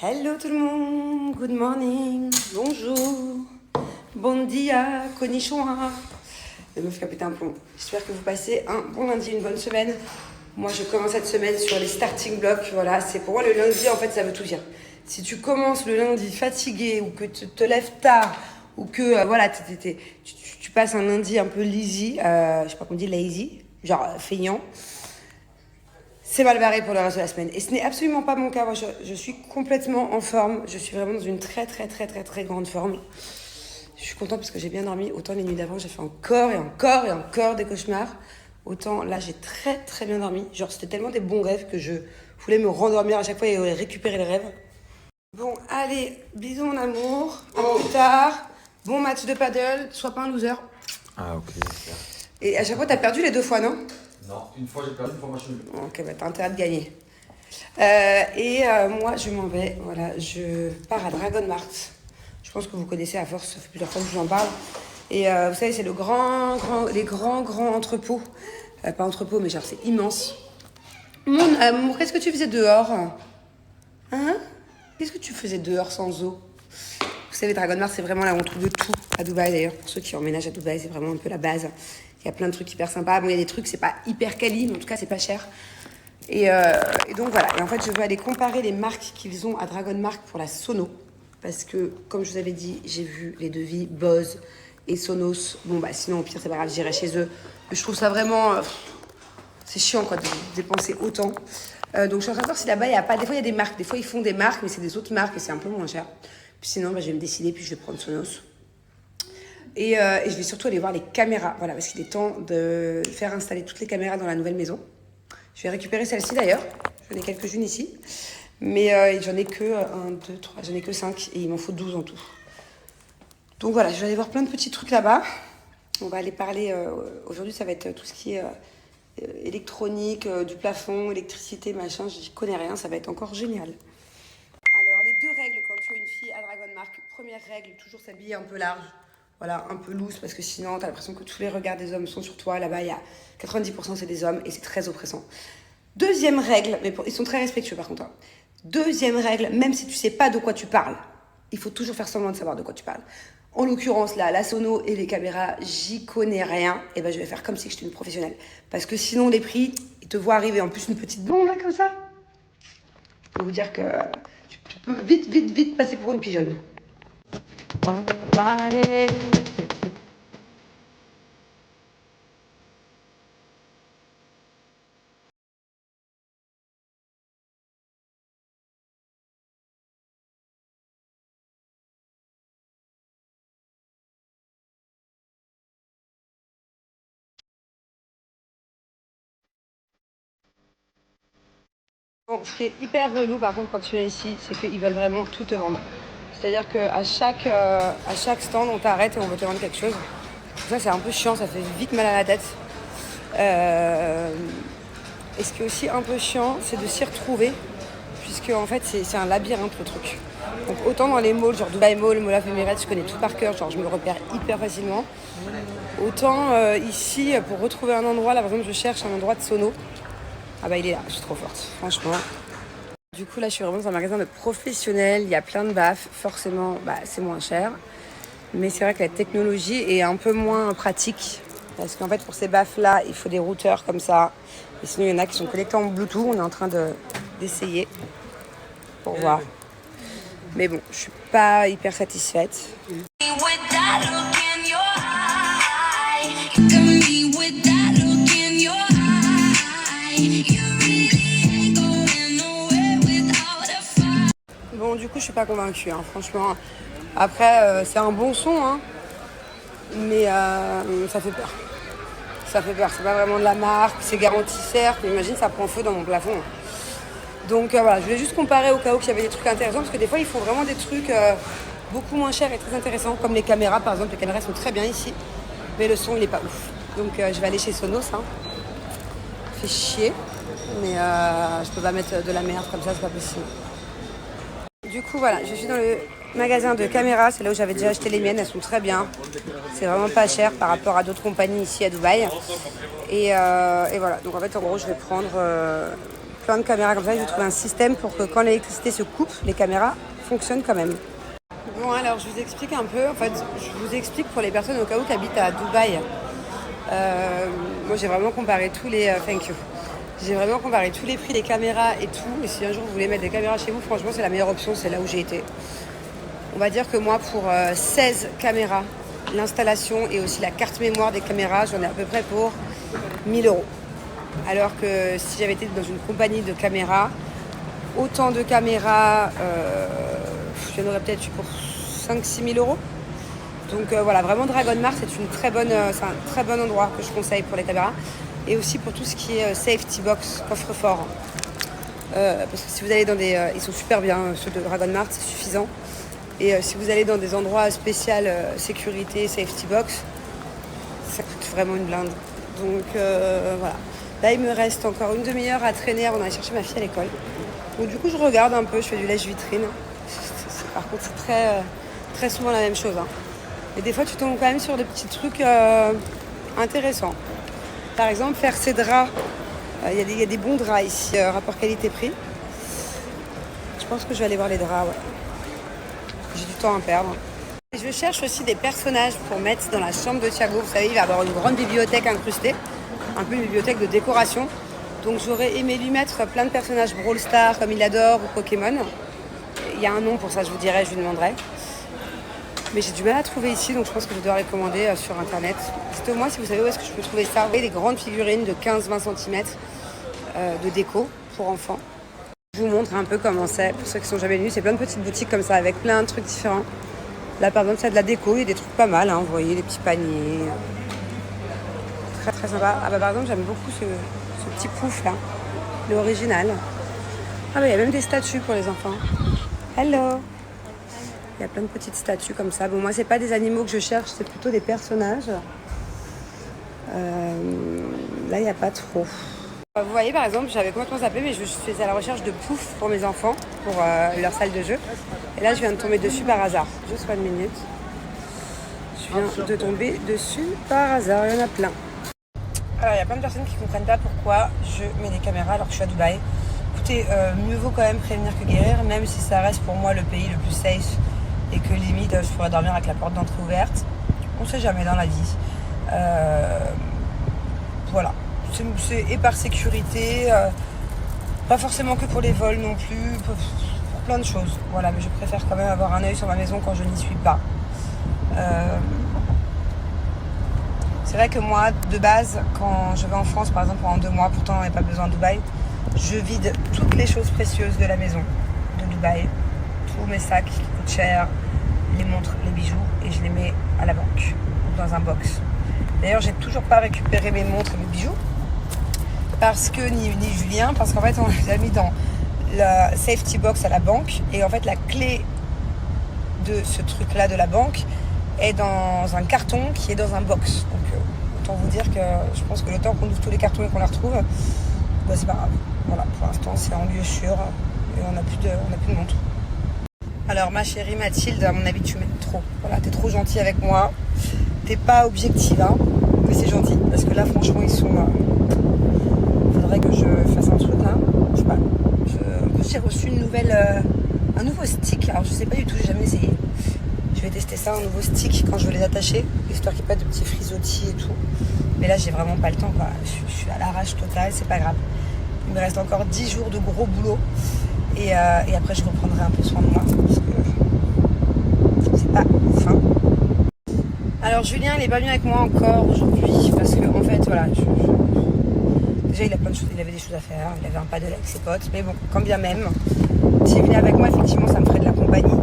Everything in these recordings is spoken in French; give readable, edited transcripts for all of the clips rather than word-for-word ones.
Hello tout le monde, good morning, bonjour, bon dia, konnichiwa. La meuf qui a pété un plomb. J'espère que vous passez un bon lundi, une bonne semaine. Moi je commence cette semaine sur les starting blocks, voilà, c'est pour moi le lundi en fait ça veut tout dire. Si tu commences le lundi fatigué ou que tu te lèves tard ou que voilà, tu passes un lundi un peu lazy, je sais pas comment on dit lazy, genre feignant. C'est mal barré pour le reste de la semaine. Et ce n'est absolument pas mon cas. Moi, je suis complètement en forme. Je suis vraiment dans une très grande forme. Je suis contente parce que j'ai bien dormi. Autant les nuits d'avant, j'ai fait encore des cauchemars. Autant là, j'ai très bien dormi. Genre, c'était tellement des bons rêves que je voulais me rendormir à chaque fois et récupérer les rêves. Bon, allez, bisous mon amour. À plus tard. Bon match de paddle. Sois pas un loser. Ah, ok. Et à chaque fois, t'as perdu les deux fois, non ? Non, une fois j'ai perdu, une fois moi je suis nul. Ok, bah t'as intérêt de gagner. Moi, je m'en vais. Voilà, je pars à Dragon Mart. Je pense que vous connaissez à force, ça fait plusieurs fois que je vous en parle. Et vous savez, c'est les grands entrepôts. Pas entrepôts, mais genre c'est immense. Mon amour, qu'est-ce que tu faisais dehors ? Hein ? Qu'est-ce que tu faisais dehors sans eau ? Vous savez, Dragon Mart, c'est vraiment là où on trouve de tout à Dubaï d'ailleurs. Pour ceux qui emménagent à Dubaï, c'est vraiment un peu la base. Il y a plein de trucs hyper sympas. Bon, il y a des trucs, c'est pas hyper quali, mais en tout cas, c'est pas cher. Et donc voilà. Et en fait, je veux aller comparer les marques qu'ils ont à Dragon Mart pour la Sono. Parce que, comme je vous avais dit, j'ai vu les devis Bose et Sonos. Bon, bah sinon, au pire, c'est pas grave, j'irai chez eux. Mais je trouve ça vraiment... c'est chiant, quoi, de dépenser autant. Donc, je suis en train de voir si là-bas, il n'y a pas... Des fois, il y a des marques. Des fois, ils font des marques, mais c'est des autres marques et c'est un peu moins cher. Puis sinon, bah, je vais me décider, puis je vais prendre Sonos. Et je vais surtout aller voir les caméras, voilà, parce qu'il est temps de faire installer toutes les caméras dans la nouvelle maison. Je vais récupérer celle-ci d'ailleurs, j'en ai quelques-unes ici, mais j'en ai que 1, 2, 3, j'en ai que 5 et il m'en faut 12 en tout. Donc voilà, je vais aller voir plein de petits trucs là-bas. On va aller parler, aujourd'hui ça va être tout ce qui est électronique, du plafond, électricité, machin, j'y connais rien, ça va être encore génial. Alors les deux règles quand tu es une fille à Dragon Mart. Première règle, toujours s'habiller un peu large. Voilà, un peu loose parce que sinon t'as l'impression que tous les regards des hommes sont sur toi. Là-bas, il y a 90% c'est des hommes et c'est très oppressant. Deuxième règle, mais ils sont très respectueux par contre. Deuxième règle, même si tu sais pas de quoi tu parles, il faut toujours faire semblant de savoir de quoi tu parles. En l'occurrence, là, la sono et les caméras, j'y connais rien. Et ben je vais faire comme si j'étais une professionnelle. Parce que sinon, les prix, ils te voient arriver en plus une petite blonde là comme ça. Je peux vous dire que tu peux vite passer pour une pigeonne. Bon, ce qui est hyper relou par contre quand tu es ici, c'est qu'ils veulent vraiment tout te vendre. C'est-à-dire qu'à chaque stand, on t'arrête et on veut te vendre quelque chose. Ça, c'est un peu chiant, ça fait vite mal à la tête. Et ce qui est aussi un peu chiant, c'est de s'y retrouver, puisque en fait, c'est un labyrinthe le truc. Donc autant dans les malls, genre Dubai Mall, Mall of Emirates, je connais tout par cœur, genre je me repère hyper facilement. Autant ici, pour retrouver un endroit, là par exemple, je cherche un endroit de sono. Ah bah il est là, je suis trop forte, franchement. Du coup là je suis vraiment dans un magasin de professionnels, il y a plein de baffes, forcément bah, c'est moins cher. Mais c'est vrai que la technologie est un peu moins pratique. Parce qu'en fait pour ces baffes là, il faut des routeurs comme ça. Et sinon il y en a qui sont connectés en Bluetooth, on est en train d'essayer pour voir. Mais bon, je suis pas hyper satisfaite. Bon, du coup, je suis pas convaincue, hein, franchement. Après, c'est un bon son, hein, mais ça fait peur. Ça fait peur, c'est pas vraiment de la marque, c'est garanti certes, mais imagine, ça prend feu dans mon plafond. Donc voilà, je voulais juste comparer au cas où qu'il y avait des trucs intéressants, parce que des fois, ils font vraiment des trucs beaucoup moins chers et très intéressants, comme les caméras, par exemple. Les caméras sont très bien ici, mais le son, il est pas ouf. Donc je vais aller chez Sonos, hein. Ça fait chier, mais je peux pas mettre de la merde comme ça, c'est pas possible. Du coup, voilà, je suis dans le magasin de caméras. C'est là où j'avais déjà acheté les miennes. Elles sont très bien. C'est vraiment pas cher par rapport à d'autres compagnies ici à Dubaï. Et voilà. Donc, en fait, en gros, je vais prendre plein de caméras comme ça. J'ai trouvé un système pour que quand l'électricité se coupe, les caméras fonctionnent quand même. Bon, alors je vous explique un peu. En fait, je vous explique pour les personnes au cas où qui habitent à Dubaï. Moi, j'ai vraiment comparé tous les... thank you. J'ai vraiment comparé tous les prix des caméras et tout. Et si un jour vous voulez mettre des caméras chez vous, franchement, c'est la meilleure option. C'est là où j'ai été. On va dire que moi, pour 16 caméras, l'installation et aussi la carte mémoire des caméras, j'en ai à peu près pour 1 000 €. Alors que si j'avais été dans une compagnie de caméras, autant de caméras, j'en aurais peut-être eu pour 5-6 000 €. Donc voilà, vraiment Dragon Mart, c'est un très bon endroit que je conseille pour les caméras. Et aussi pour tout ce qui est safety box, coffre-fort. Parce que si vous allez dans des... ils sont super bien, ceux de Dragon Mart, c'est suffisant. Et si vous allez dans des endroits spéciaux, sécurité, safety box, ça coûte vraiment une blinde. Donc voilà. Là, il me reste encore une demi-heure à traîner avant d'aller chercher ma fille à l'école. Donc du coup, je regarde un peu, je fais du lèche-vitrine. Par contre, c'est très souvent la même chose. Hein. Et des fois, tu tombes quand même sur des petits trucs intéressants. Par exemple, faire ses draps. Il y a des bons draps ici, rapport qualité-prix. Je pense que je vais aller voir les draps, ouais. J'ai du temps à perdre. Et je cherche aussi des personnages pour mettre dans la chambre de Thiago. Vous savez, il va avoir une grande bibliothèque incrustée. Un peu une bibliothèque de décoration. Donc j'aurais aimé lui mettre plein de personnages Brawl Stars comme il adore ou Pokémon. Il y a un nom pour ça, je vous dirai, je lui demanderai. Mais j'ai du mal à trouver ici, donc je pense que je vais devoir les commander sur internet. Dites-moi si vous savez où est-ce que je peux trouver ça. Vous voyez, des grandes figurines de 15-20 cm de déco pour enfants. Je vous montre un peu comment c'est, pour ceux qui sont jamais venus. C'est plein de petites boutiques comme ça, avec plein de trucs différents. Là, par exemple, c'est de la déco, il y a des trucs pas mal, hein, vous voyez, des petits paniers. Très sympa. Ah bah par exemple, j'aime beaucoup ce petit pouf là, l'original. Ah bah il y a même des statues pour les enfants. Hello. Il y a plein de petites statues comme ça. Bon, moi, c'est pas des animaux que je cherche, c'est plutôt des personnages. Là, il n'y a pas trop. Vous voyez, par exemple, j'avais complètement zappé, mais je suis à la recherche de pouf pour mes enfants, pour leur salle de jeu. Et là, je viens de tomber dessus par hasard. Juste une minute. Je viens de tomber dessus par hasard. Il y en a plein. Alors, il y a plein de personnes qui ne comprennent pas pourquoi je mets des caméras alors que je suis à Dubaï. Écoutez, mieux vaut quand même prévenir que guérir, même si ça reste pour moi le pays le plus safe et que limite je pourrais dormir avec la porte d'entrée ouverte. On ne sait jamais dans la vie. Voilà. Et par sécurité, pas forcément que pour les vols non plus, pour plein de choses. Voilà, mais je préfère quand même avoir un œil sur ma maison quand je n'y suis pas. C'est vrai que moi, de base, quand je vais en France, par exemple, pendant 2 mois, pourtant on n'a pas besoin de Dubaï, je vide toutes les choses précieuses de la maison de Dubaï, tous mes sacs qui coûtent cher, les montres, les bijoux, et je les mets à la banque, dans un box. D'ailleurs, j'ai toujours pas récupéré mes montres et mes bijoux, parce que, ni Julien, parce qu'en fait, on les a mis dans la safety box à la banque, et en fait, la clé de ce truc-là de la banque est dans un carton qui est dans un box. Donc, autant vous dire que je pense que le temps qu'on ouvre tous les cartons et qu'on les retrouve, bah, c'est pas grave. Voilà, pour l'instant, c'est en lieu sûr, et on n'a plus de montre. Alors, ma chérie Mathilde, à mon avis, tu m'aides trop. Voilà, t'es trop gentille avec moi. T'es pas objective, hein, mais c'est gentil. Parce que là, franchement, ils sont... faudrait que je fasse un truc, là. Je sais pas. J'ai reçu un nouveau stick. Alors, je sais pas du tout, j'ai jamais essayé. Je vais tester ça, un nouveau stick, quand je veux les attacher. Histoire qu'il n'y ait pas de petits frisottis et tout. Mais là, j'ai vraiment pas le temps, quoi. Je suis à l'arrache totale, c'est pas grave. Il me reste encore 10 jours de gros boulot. Et après, je reprendrai un peu soin de moi. Parce que c'est pas fin. Alors, Julien, il est pas venu avec moi encore aujourd'hui. Parce que, en fait, voilà. Déjà, il a plein de choses. Il avait des choses à faire. Il avait un paddle avec ses potes. Mais bon, quand bien même, s'il venait avec moi, effectivement, ça me ferait de la compagnie.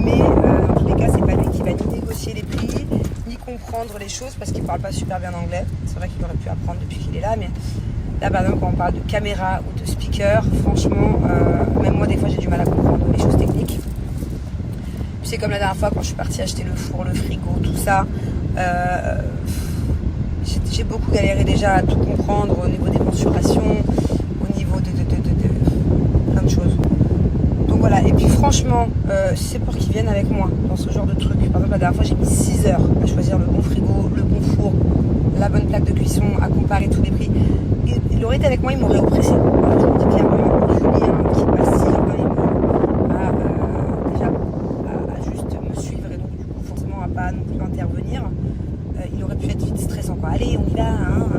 Mais dans tous les cas, c'est pas lui qui va ni négocier les prix, ni comprendre les choses. Parce qu'il parle pas super bien anglais. C'est vrai qu'il aurait pu apprendre depuis qu'il est là. Mais là, par exemple, quand on parle de caméra ou de speaker, franchement, même moi, des fois, j'ai du mal à comprendre les choses techniques. C'est comme la dernière fois, quand je suis partie acheter le four, le frigo, tout ça. J'ai beaucoup galéré déjà à tout comprendre au niveau des mensurations, au niveau de plein de choses. Donc voilà, et puis franchement, c'est pour qu'ils viennent avec moi dans ce genre de truc. Par exemple, la dernière fois, j'ai mis 6 heures à choisir le bon frigo, le bon four, la bonne plaque de cuisson, à comparer tous les prix. Il aurait été avec moi, il m'aurait oppressé. Alors, je vous dis clairement, Julien qui passe déjà à juste me suivre et donc du coup forcément à pas non plus intervenir, il aurait pu être vite stressant quoi. Allez, on y va, hein.